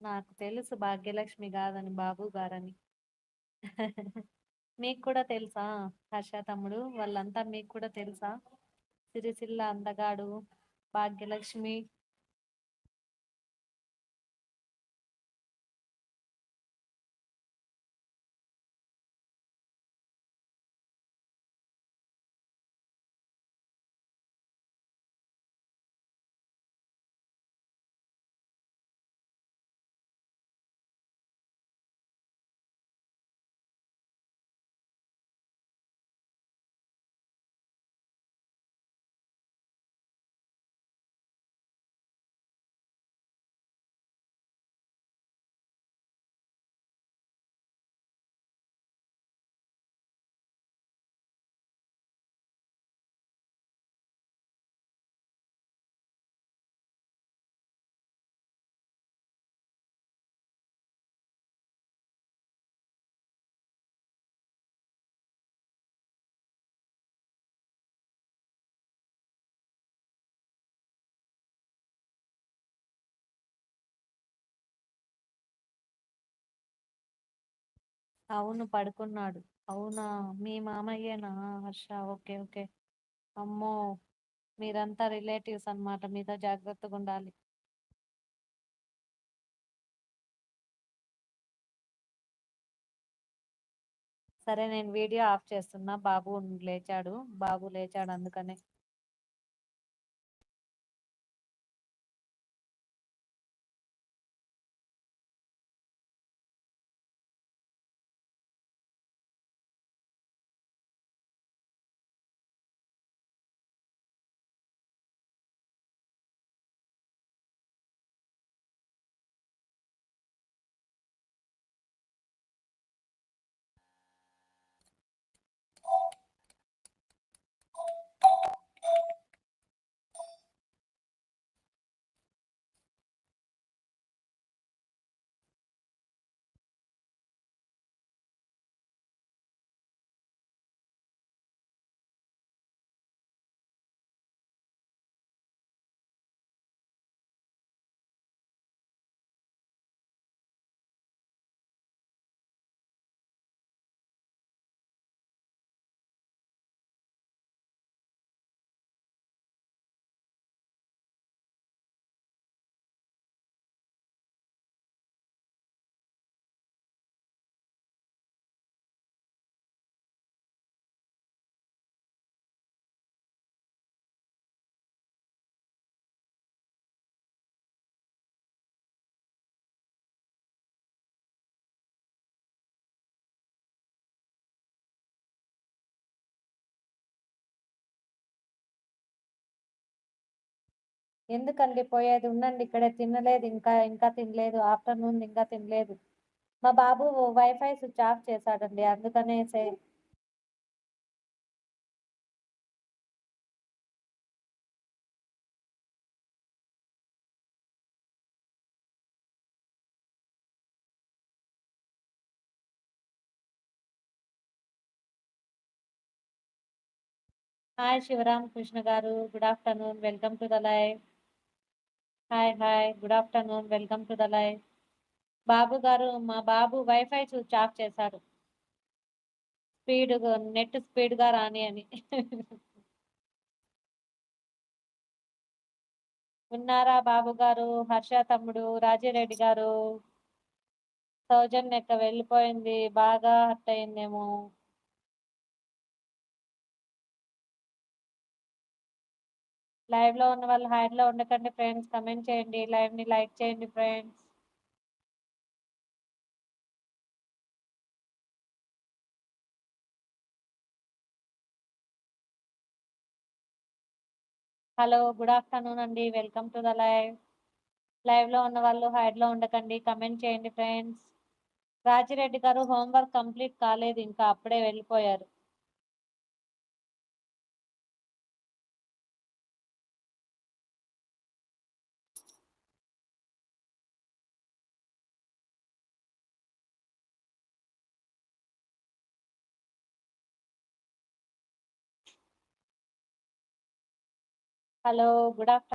నాకు తెలుసు భాగ్యలక్ష్మి గాదని, బాబు గారని. మీకు కూడా తెలుసా? హర్ష తమ్ముడు వాళ్ళంతా మీకు కూడా తెలుసా? సిరిసిల్ల అందగాడు, భాగ్యలక్ష్మి. అవును పడుకున్నాడు. అవునా? మీ మామయ్యేనా హర్ష? Okay okay. అమ్మో, మీరంతా రిలేటివ్స్ అన్నమాట, మీతో జాగ్రత్తగా ఉండాలి. సరే, నేను వీడియో ఆఫ్ చేస్తున్నా. బాబు లేచాడు. బాబు లేచాడు అందుకనే. ఎందుకండి పోయేది? ఉండండి ఇక్కడే. తినలేదు, ఇంకా ఇంకా తినలేదు. ఆఫ్టర్నూన్ ఇంకా తినలేదు. మా బాబు వైఫై స్విచ్ ఆఫ్ చేశాడండి, అందుకనేసే. హాయ్ శివరామ్ కృష్ణ గారు, good afternoon, welcome to the live. Hi hi, good afternoon, welcome to the live. బాబు గారు, మా బాబు వైఫై స్విచ్ ఆఫ్ చేశాడు. స్పీడ్, నెట్ స్పీడ్ గా రాని అని. ఉన్నారా బాబు గారు? హర్ష తమ్ముడు, రాజిరెడ్డి గారు, సౌజన్య అక్క వెళ్ళిపోయింది, బాగా హర్ట్ అయిందేమో. లైవ్ లో ఉన్న వాళ్ళు హైడ్ లో ఉండకండి ఫ్రెండ్స్, కమెంట్ చేయండి, లైవ్ ని లైక్ చేయండి ఫ్రెండ్స్. హలో, గుడ్ ఆఫ్టర్నూన్ అండి, welcome to the live. Live లో ఉన్న వాళ్ళు హైడ్ లో ఉండకండి, కమెంట్ చేయండి ఫ్రెండ్స్. రాజిరెడ్డి గారు హోంవర్క్ కంప్లీట్ కాలేదు ఇంకా, అప్పుడే వెళ్ళిపోయారు. Hello, good afternoon.